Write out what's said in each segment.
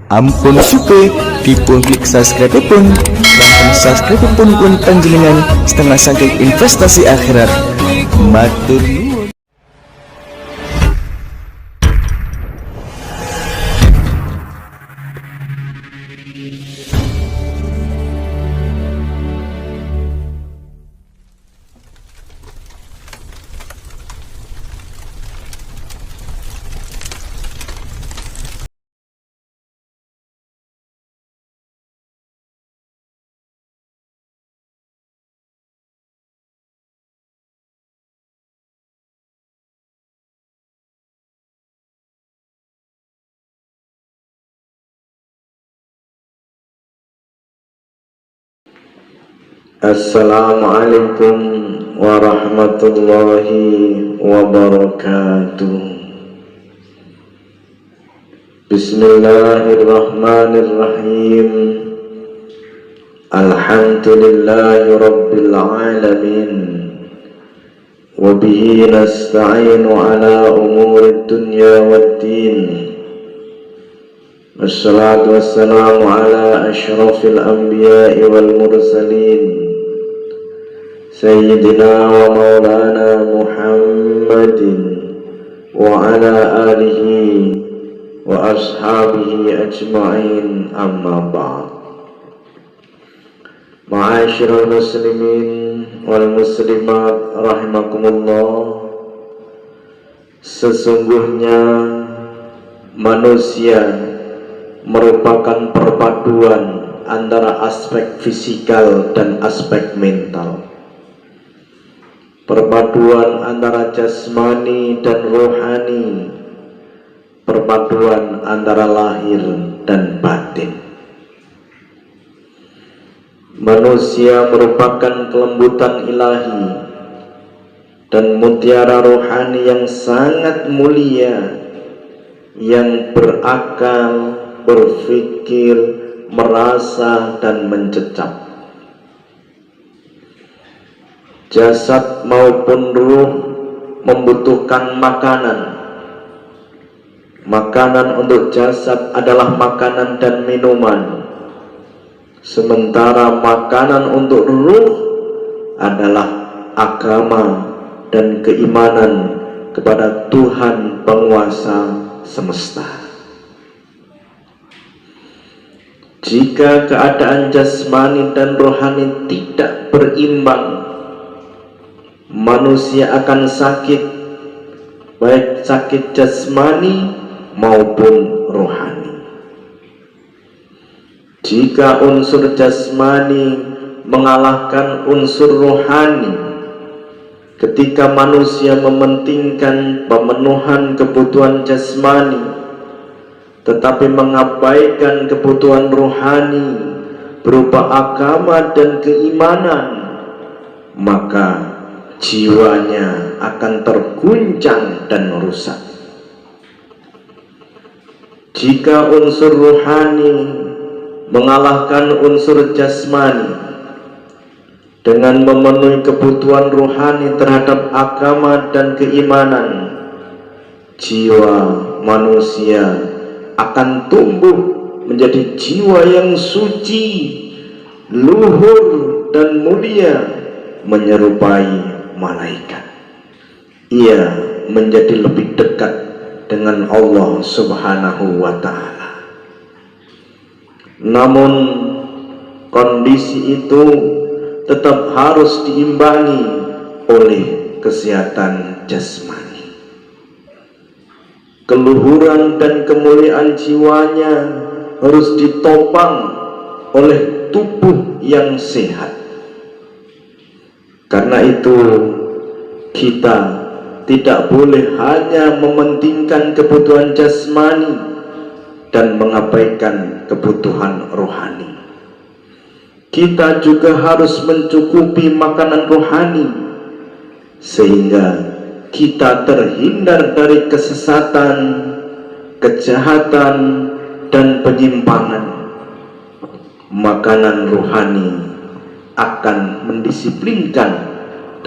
Ampun suke dipun klik subscribe pun dan subscribe pun panjenengan setengah saking investasi akhirat. Matur nuwun. Assalamualaikum warahmatullahi wabarakatuh. Bismillahirrahmanirrahim. Alhamdulillahi rabbil alamin. Wabihi nasta'inu ala umuri dunya waddin. Wassalatu wassalamu ala ashrafil anbiya'i wal mursalin Sayyidina wa maulana Muhammadin wa ala alihi wa ashabihi ajma'in, amma ba'd. Ma'asyiral muslimin wal muslimat rahimakumullah. Sesungguhnya manusia merupakan perpaduan antara aspek fisikal dan aspek mental, perpaduan antara jasmani dan rohani, perpaduan antara lahir dan batin. Manusia merupakan kelembutan ilahi dan mutiara rohani yang sangat mulia, yang berakal, berpikir, merasa, dan mencecap. Jasad maupun ruh membutuhkan makanan. Makanan untuk jasad adalah makanan dan minuman, sementara makanan untuk ruh adalah agama dan keimanan kepada Tuhan penguasa semesta. Jika keadaan jasmani dan rohani tidak berimbang, manusia akan sakit, baik sakit jasmani maupun rohani. Jika unsur jasmani mengalahkan unsur rohani, ketika manusia mementingkan pemenuhan kebutuhan jasmani tetapi mengabaikan kebutuhan rohani berupa agama dan keimanan, maka jiwanya akan terguncang dan rusak. Jika unsur rohani mengalahkan unsur jasmani dengan memenuhi kebutuhan rohani terhadap agama dan keimanan, jiwa manusia akan tumbuh menjadi jiwa yang suci, luhur, dan mulia, menyerupai malaikat. Ia menjadi lebih dekat dengan Allah Subhanahu wa Ta'ala. Namun kondisi itu tetap harus diimbangi oleh kesehatan jasmani. Keluhuran dan kemuliaan jiwanya harus ditopang oleh tubuh yang sehat. Karena itu kita tidak boleh hanya mementingkan kebutuhan jasmani dan mengabaikan kebutuhan rohani. Kita juga harus mencukupi makanan rohani sehingga kita terhindar dari kesesatan, kejahatan, dan penyimpangan. Makanan rohani akan mendisiplinkan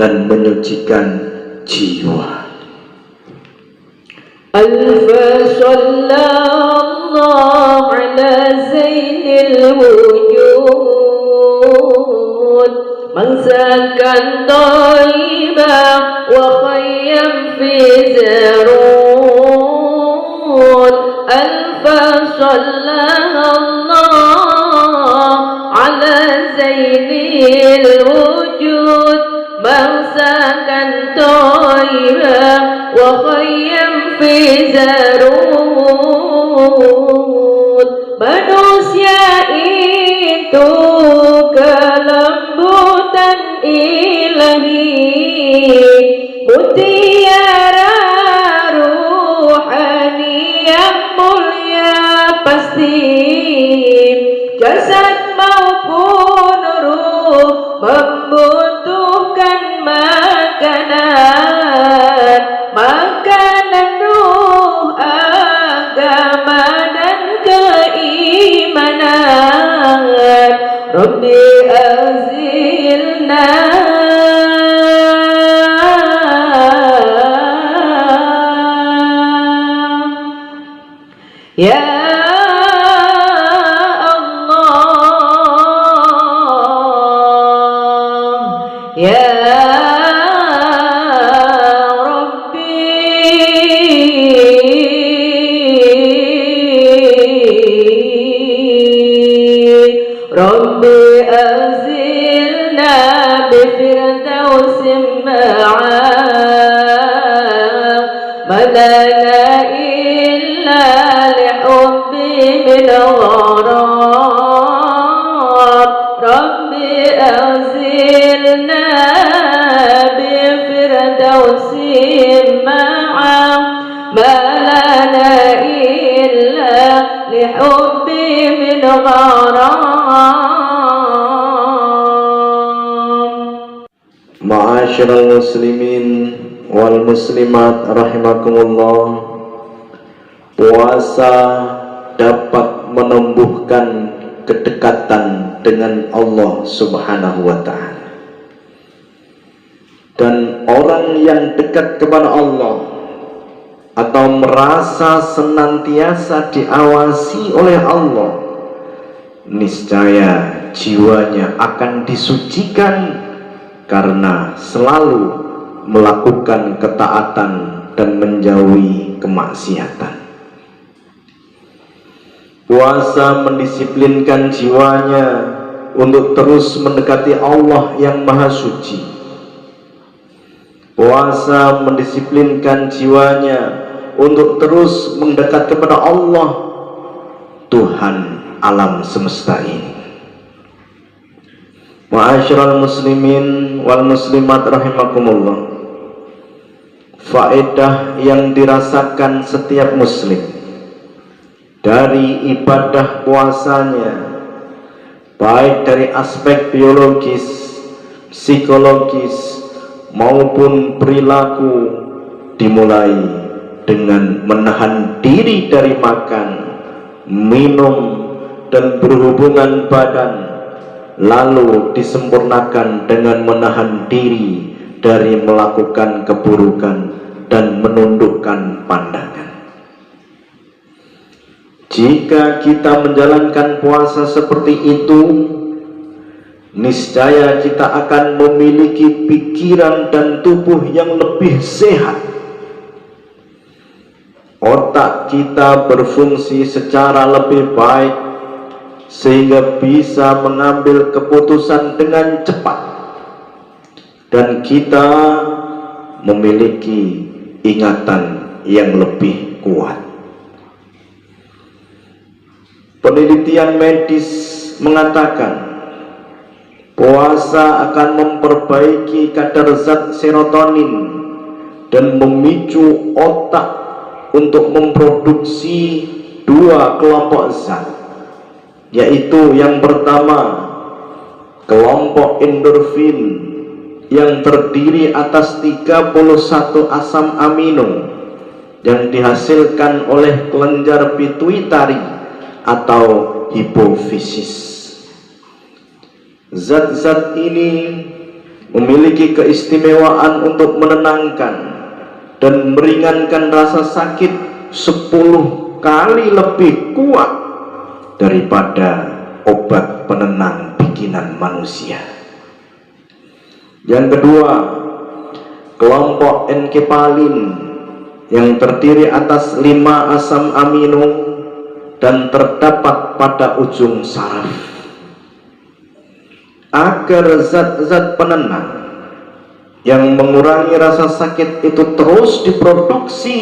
dan menyucikan jiwa. Alfa sallallahu ala الوجود من سكن طيبا وخيم في زارون ألف صلى الله على زين الوجود من سكن طيبا وخيم في زارون manusia itu kelembutan ilahi, mutiara ruhani yang mulia pasti, jasad maupun ruh membutuhkan makanan, makanan ruh, agama dan keimanan. Rabbi azilna ya Allah ya Rabbi azilna bifirdaus ma'a madana illa lihubbi min gharab Rabbi azilna bifirdaus ma'a madana illa lihubbi min gharab. Ma'asyiral muslimin wal muslimat rahimakumullah, puasa dapat menumbuhkan kedekatan dengan Allah Subhanahu wa ta'ala. Dan orang yang dekat kepada Allah atau merasa senantiasa diawasi oleh Allah, niscaya jiwanya akan disucikan karena selalu melakukan ketaatan dan menjauhi kemaksiatan. Puasa mendisiplinkan jiwanya untuk terus mendekati Allah yang Maha Suci. Puasa mendisiplinkan jiwanya untuk terus mendekat kepada Allah, Tuhan alam semesta ini. Ma'asyiral muslimin wal muslimat rahimakumullah, faedah yang dirasakan setiap muslim dari ibadah puasanya, baik dari aspek biologis, psikologis maupun perilaku, dimulai dengan menahan diri dari makan, minum dan berhubungan badan, lalu disempurnakan dengan menahan diri dari melakukan keburukan dan menundukkan pandangan. Jika kita menjalankan puasa seperti itu, niscaya kita akan memiliki pikiran dan tubuh yang lebih sehat. Otak kita berfungsi secara lebih baik sehingga bisa mengambil keputusan dengan cepat, dan kita memiliki ingatan yang lebih kuat. Penelitian medis mengatakan puasa akan memperbaiki kadar zat serotonin dan memicu otak untuk memproduksi dua kelompok zat, yaitu yang pertama kelompok endorfin yang terdiri atas 31 asam amino yang dihasilkan oleh kelenjar pituitari atau hipofisis. Zat-zat ini memiliki keistimewaan untuk menenangkan dan meringankan rasa sakit 10 kali lebih kuat daripada obat penenang pikiran manusia. Yang kedua, kelompok enkepalin yang terdiri atas 5 asam amino dan terdapat pada ujung saraf. Agar zat-zat penenang yang mengurangi rasa sakit itu terus diproduksi,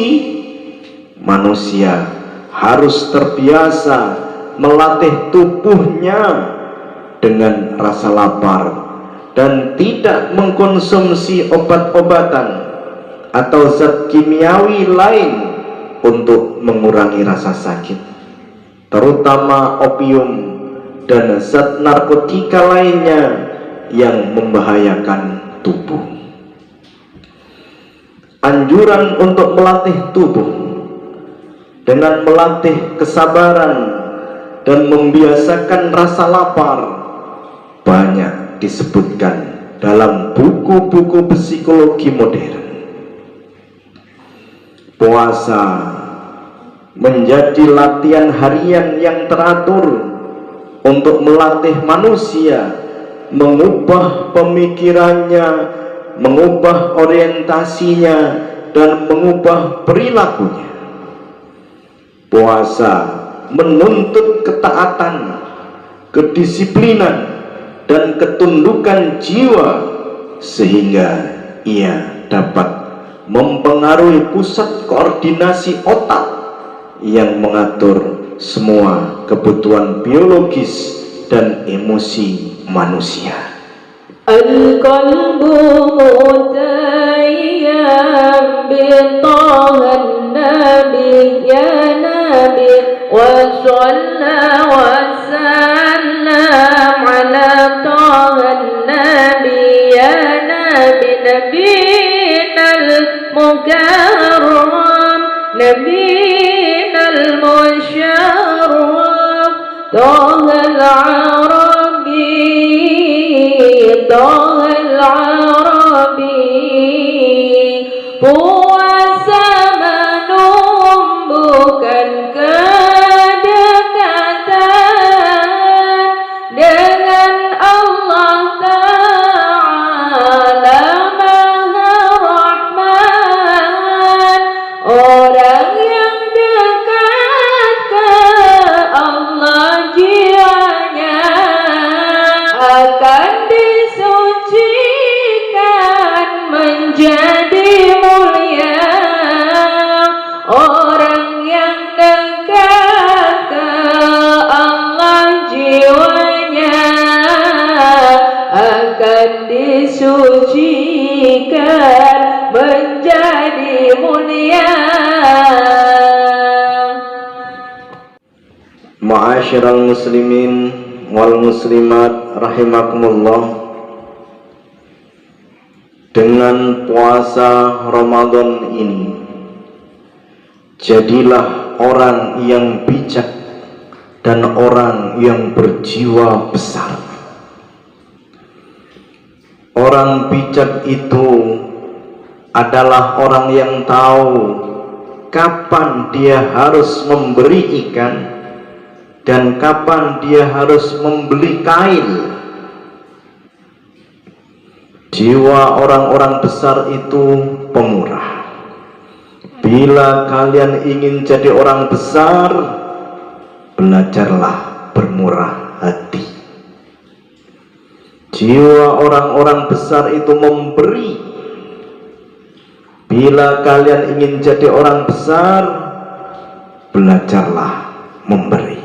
manusia harus terbiasa melatih tubuhnya dengan rasa lapar dan tidak mengkonsumsi obat-obatan atau zat kimiawi lain untuk mengurangi rasa sakit, terutama opium dan zat narkotika lainnya yang membahayakan tubuh. Anjuran untuk melatih tubuh dengan melatih kesabaran dan membiasakan rasa lapar banyak disebutkan dalam buku-buku psikologi modern. Puasa menjadi latihan harian yang teratur untuk melatih manusia mengubah pemikirannya, mengubah orientasinya, dan mengubah perilakunya. Puasa menuntut ketaatan, kedisiplinan, dan ketundukan jiwa sehingga ia dapat mempengaruhi pusat koordinasi otak yang mengatur semua kebutuhan biologis dan emosi manusia. Al-qalbu mutayyam bi tahan nabi ya nabi wa shalla wa sallam ala tahan nabi ya nabi nabiyinal mukarram nabiyinal musharraf tahal arabi tahal arabi. Puasa menumbuhkan kedekatan dengan Allah Ta'ala Maha Rahman. Orang yang dekat ke Allah jiwanya akan disucikan menjadi mulia. Orang yang dekat ke Allah jiwanya akan disucikan menjadi mulia. Ma'asyiral muslimin wal muslimat rahimakumullah. Dengan puasa Ramadan ini, jadilah orang yang bijak dan orang yang berjiwa besar. Orang bijak itu adalah orang yang tahu kapan dia harus memberi ikan dan kapan dia harus membeli kail. Jiwa orang-orang besar itu pemurah. Bila kalian ingin jadi orang besar, belajarlah bermurah hati. Jiwa orang-orang besar itu memberi. Bila kalian ingin jadi orang besar, belajarlah memberi.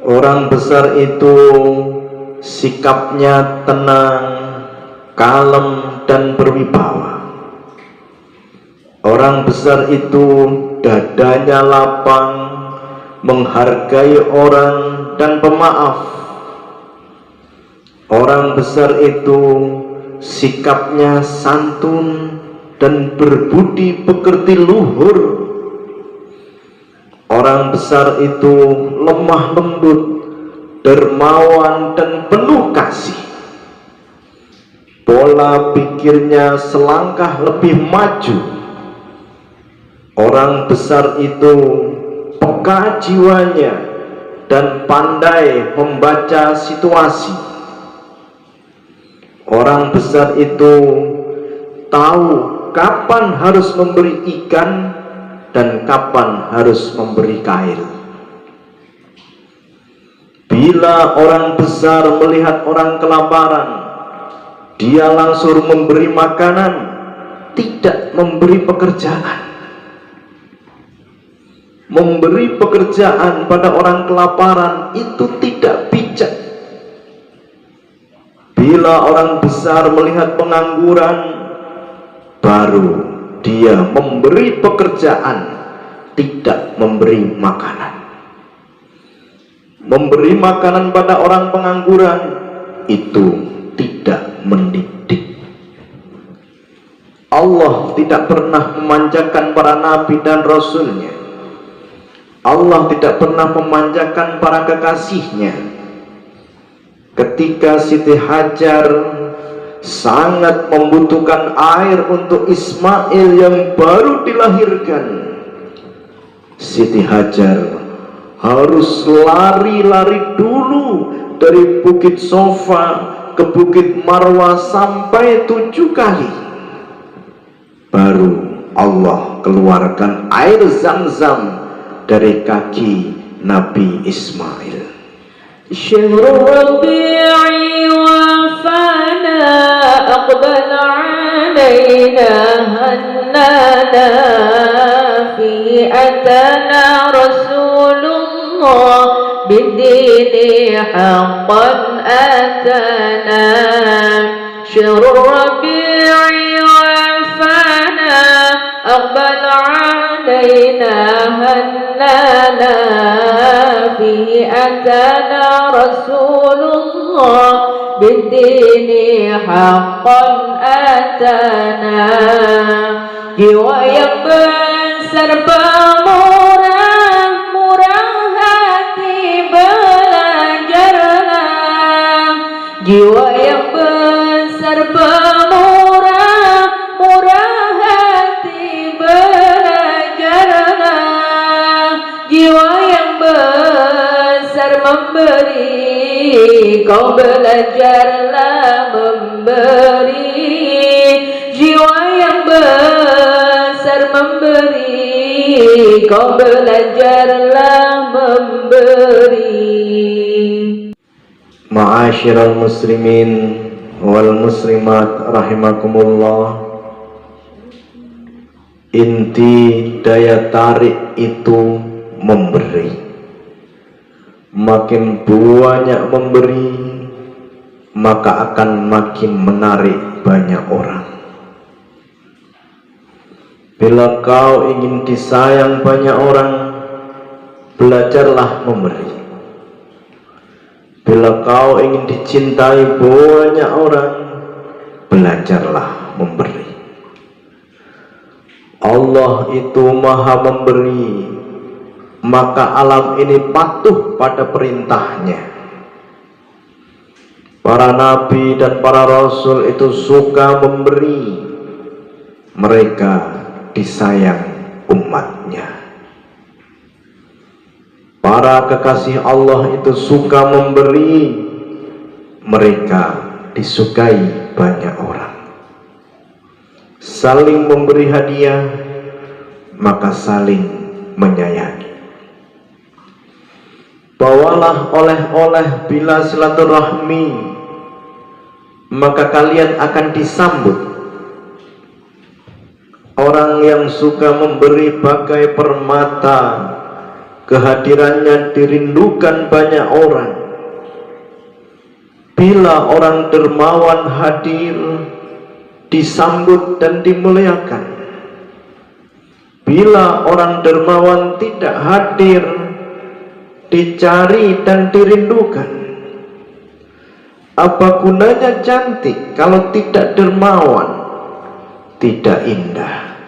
Orang besar itu sikapnya tenang, kalem, dan berwibawa. Orang besar itu dadanya lapang, menghargai orang dan pemaaf. Orang besar itu sikapnya santun dan berbudi pekerti luhur. Orang besar itu lemah lembut, dermawan dan penuh kasih. Pola pikirnya selangkah lebih maju. Orang besar itu peka jiwanya dan pandai membaca situasi. Orang besar itu tahu kapan harus memberi ikan dan kapan harus memberi kail. Bila orang besar melihat orang kelaparan, dia langsung memberi makanan, tidak memberi pekerjaan. Memberi pekerjaan pada orang kelaparan itu tidak bijak. Bila orang besar melihat pengangguran, baru dia memberi pekerjaan, tidak memberi makanan. Memberi makanan pada orang pengangguran itu tidak mendidik. Allah tidak pernah memanjakan para nabi dan rasulnya. Allah tidak pernah memanjakan para kekasihnya. Ketika Siti Hajar sangat membutuhkan air untuk Ismail yang baru dilahirkan, Siti Hajar harus lari-lari dulu dari Bukit Sofa ke Bukit Marwah sampai 7 kali. Baru Allah keluarkan air Zam-Zam dari kaki Nabi Ismail. Syahrul Rabi'i wafana aqbal alaina hannana fi atana Rasulullah bid-dini haqqan atana. Syahrul Rabi'i wafana aqbal alaina hannana fi atana Rasulullah bid-dini haqqan atana. Jiwa yang besar pemurah, murah hati belajarlah. Jiwa yang besar pemurah, murah hati belajarlah. Jiwa yang besar memberi, kau belajarlah memberi. Jiwa yang besar memberi, kau belajarlah memberi. Ma'asyiral muslimin wal muslimat rahimakumullah. Inti daya tarik itu memberi. Makin banyak memberi, maka akan makin menarik banyak orang. Bila kau ingin disayang banyak orang, belajarlah memberi. Bila kau ingin dicintai banyak orang, belajarlah memberi. Allah itu maha memberi, maka alam ini patuh pada perintahnya. Para nabi dan para rasul itu suka memberi, mereka disayang umatnya. Para kekasih Allah itu suka memberi, mereka disukai banyak orang. Saling memberi hadiah, maka saling menyayangi. Bawalah oleh-oleh bila silaturahmi, maka kalian akan disambut. Orang yang suka memberi bagai permata, kehadirannya dirindukan banyak orang. Bila orang dermawan hadir, disambut dan dimuliakan. Bila orang dermawan tidak hadir, dicari dan dirindukan. Apa gunanya cantik kalau tidak dermawan, tidak indah,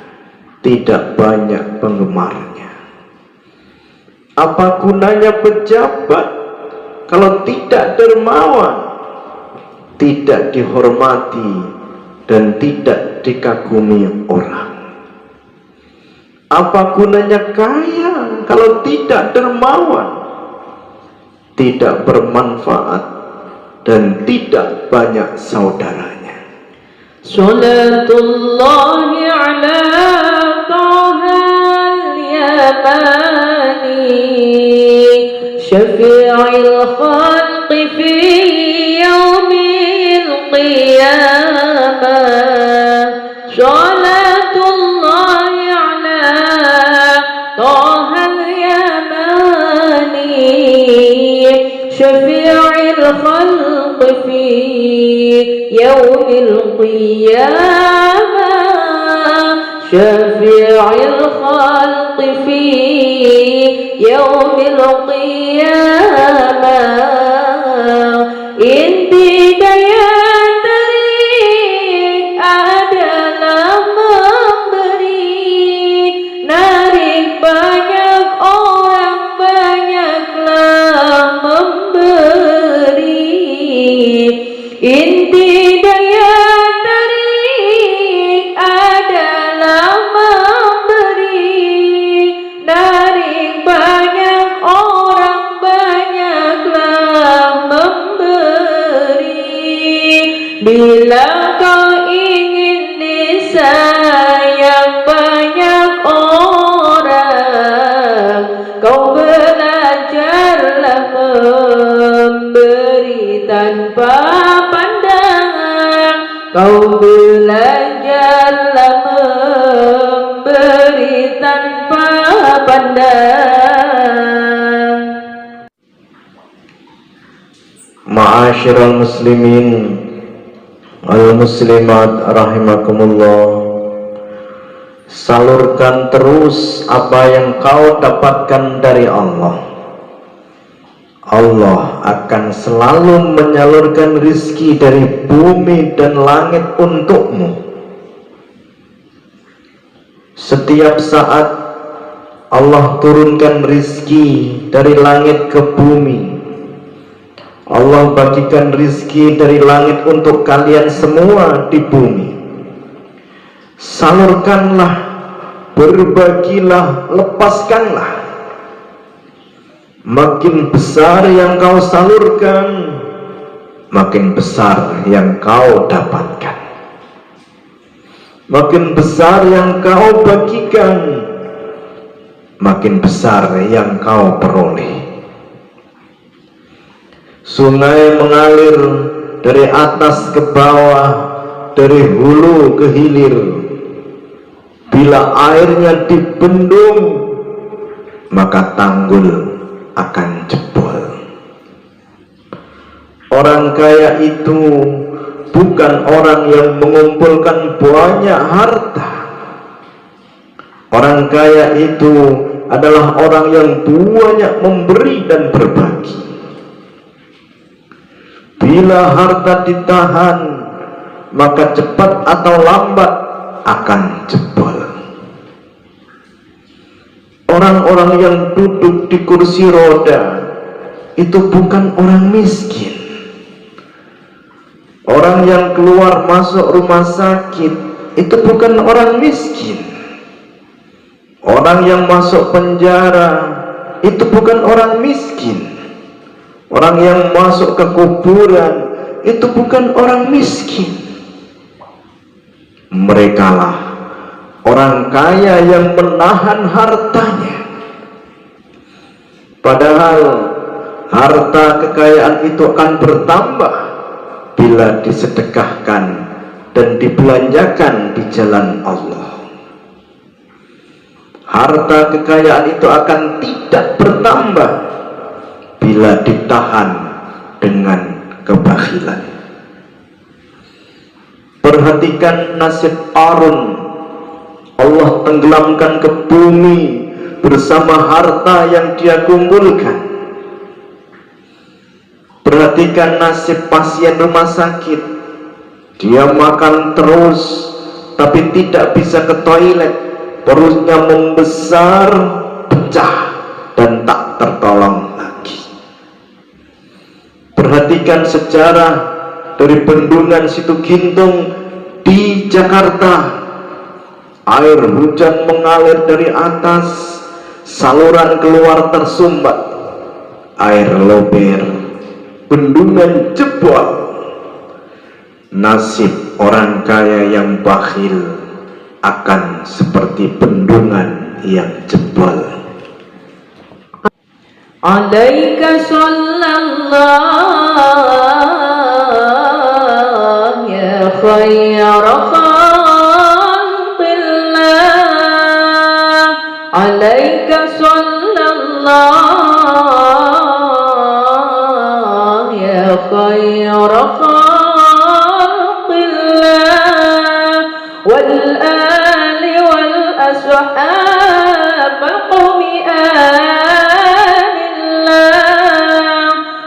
tidak banyak penggemarnya? Apa gunanya pejabat kalau tidak dermawan, tidak dihormati dan tidak dikagumi orang? Apa gunanya kaya kalau tidak dermawan, tidak bermanfaat, dan tidak banyak saudaranya. Salatullahi ala Tahal Yamani Syafi'il khalqi fi yaumil qiyamah. Salatullahi ala Tahal Yamani Syafi'il khalqi fi yaumil qiyamah. Syafi'il khalqi fi yaumil qiyamah. Inti daya tarik adalah memberi, narik banyak orang, banyaklah memberi. Inti daya tarik adalah memberi, narik banyak orang, banyaklah memberi. Bila kau ingin disayang banyak orang, kau belajarlah memberi tanpa pandang. Kau belajarlah memberi tanpa pandang. Ma'asyiral muslimin wal muslimat rahimakumullah, salurkan terus apa yang kau dapatkan dari Allah. Allah akan selalu menyalurkan rizki dari bumi dan langit untukmu. Setiap saat Allah turunkan rizki dari langit ke bumi. Allah bagikan rizki dari langit untuk kalian semua di bumi. Salurkanlah, berbagilah, lepaskanlah. Makin besar yang kau salurkan, makin besar yang kau dapatkan. Makin besar yang kau bagikan, makin besar yang kau peroleh. Sungai mengalir dari atas ke bawah, dari hulu ke hilir. Bila airnya dibendung, maka tanggul akan jebol. Orang kaya itu bukan orang yang mengumpulkan banyak harta. Orang kaya itu adalah orang yang banyak memberi dan berbagi. Bila harta ditahan, maka cepat atau lambat akan jebol. Orang-orang yang duduk di kursi roda itu bukan orang miskin. Orang yang keluar masuk rumah sakit itu bukan orang miskin. Orang yang masuk penjara itu bukan orang miskin. Orang yang masuk ke kuburan itu bukan orang miskin. Merekalah orang kaya yang menahan hartanya. Padahal harta kekayaan itu akan bertambah bila disedekahkan dan dibelanjakan di jalan Allah. Harta kekayaan itu akan tidak bertambah bila ditahan dengan kebakhilan. Perhatikan nasib Qarun. Allah tenggelamkan ke bumi bersama harta yang dia kumpulkan. Perhatikan nasib pasien rumah sakit. Dia makan terus tapi tidak bisa ke toilet. Perutnya membesar, pecah, dan tak tertolong lagi. Perhatikan sejarah dari bendungan Situgintung di Jakarta. Air hujan mengalir dari atas, saluran keluar tersumbat. air lober, bendungan jebol. Nasib orang kaya yang bakhil akan seperti bendungan yang jebol. Alaika sallallahu ya khayra khalqillah. Alaika sallallahu ya khayra khalqillah. Wal ali wal ashab qawmi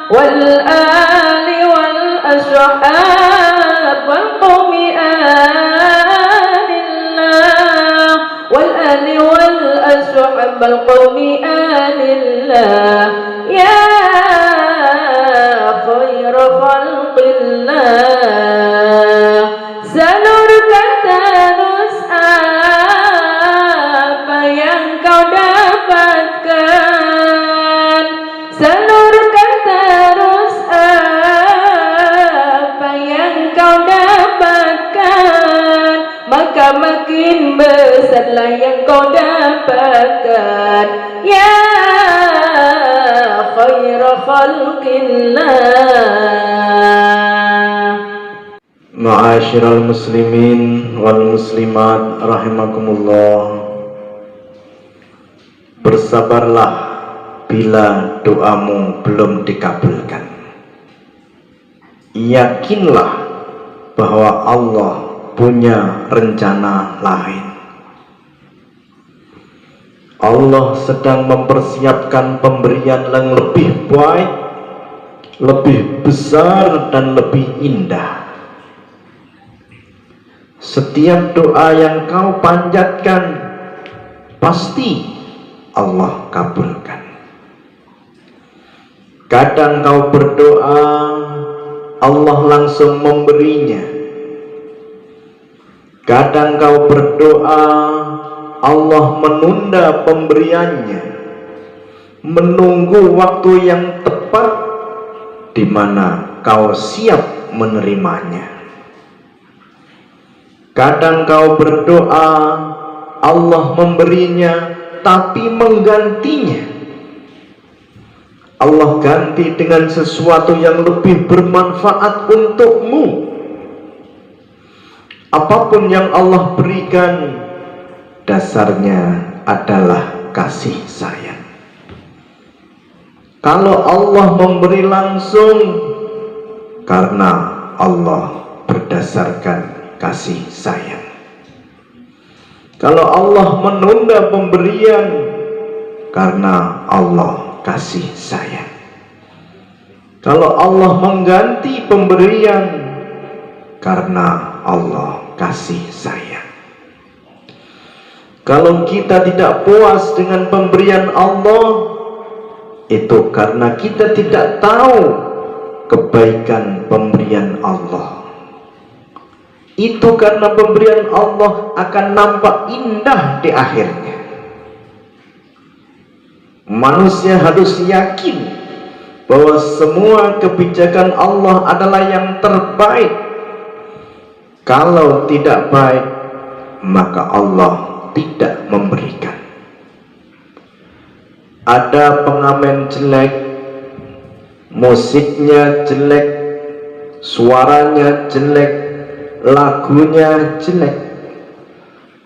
والآل والأصحاب والقوم آل الله والآل والأصحاب والقوم آل الله يا خير خلق الله. Salurkan terus apa yang kau dapatkan. Salurkan terus apa yang kau dapatkan, maka makin besarlah yang kau dapatkan. Ya khaira khalqillah. Ma'asyiral muslimin wal muslimat rahimakumullah. Bersabarlah bila doamu belum dikabulkan. Yakinlah bahwa Allah punya rencana lain. Allah sedang mempersiapkan pemberian yang lebih baik, lebih besar dan lebih indah. Setiap doa yang kau panjatkan pasti Allah kabulkan. Kadang kau berdoa, Allah langsung memberinya. Kadang kau berdoa, Allah menunda pemberiannya, menunggu waktu yang tepat di mana kau siap menerimanya. Kadang kau berdoa, Allah memberinya tapi menggantinya. Allah ganti dengan sesuatu yang lebih bermanfaat untukmu. Apapun yang Allah berikan, dasarnya adalah kasih sayang. Kalau Allah memberi langsung, karena Allah berdasarkan kasih sayang. Kalau Allah menunda pemberian, karena Allah kasih sayang. Kalau Allah mengganti pemberian, karena Allah kasih sayang. Kalau kita tidak puas dengan pemberian Allah, itu karena kita tidak tahu kebaikan pemberian Allah. Itu karena pemberian Allah akan nampak indah di akhirnya. Manusia harus yakin bahwa semua kebijakan Allah adalah yang terbaik. Kalau tidak baik, maka Allah tidak memberikan. Ada pengamen jelek, musiknya jelek, suaranya jelek, lagunya jelek.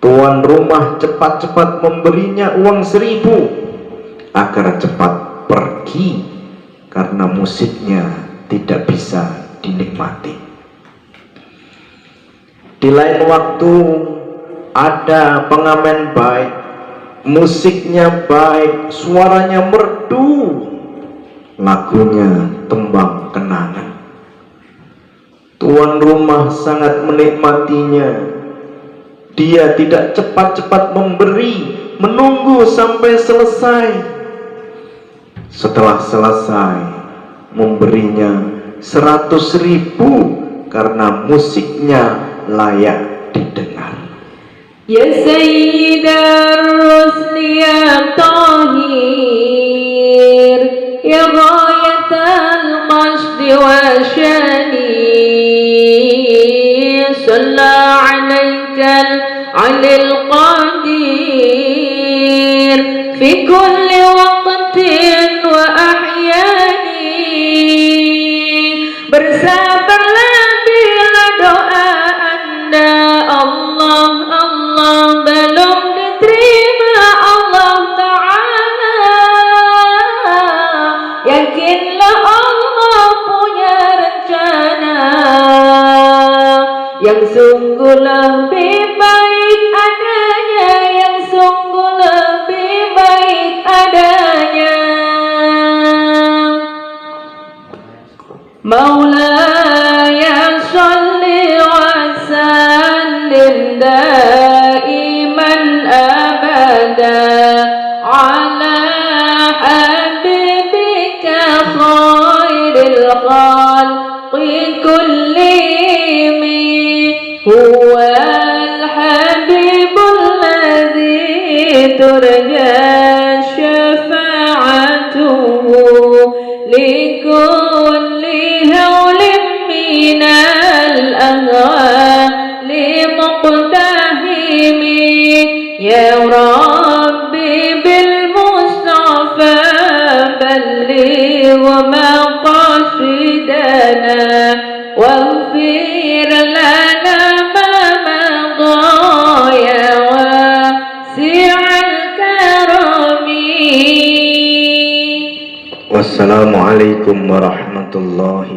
Tuan rumah cepat-cepat memberinya uang 1.000 agar cepat pergi karena musiknya tidak bisa dinikmati. Di lain waktu ada pengamen baik, musiknya baik, suaranya merdu, lagunya tembang kenangan. Tuan rumah sangat menikmatinya. Dia tidak cepat-cepat memberi, menunggu sampai selesai. Setelah selesai, memberinya 100.000 karena musiknya layak didengar. Ya Sayyidar Rusli ya Tahir, يا غاية القصد والشان صلى عليك العلي القدير في كل وقت وأحيان bersabarlah bila doa Anda Allah Allah belum diterima Allah Ta'ala yakinlah Allah punya rencana yang sungguh lebih baik adanya yang sungguh lebih baik adanya Maulaya salli wa sallim daiman abada ala habibika khairil khalqi kullihim huwa al-habibul ladzi turja syafa'atuhu likulli hawlin minal ahwali muqtahimi ya Rabbi bil Mustafa balligh maqasidana waghfir lana ma madha ya wasi'al karami. Wassalamualaikum warahmatullahi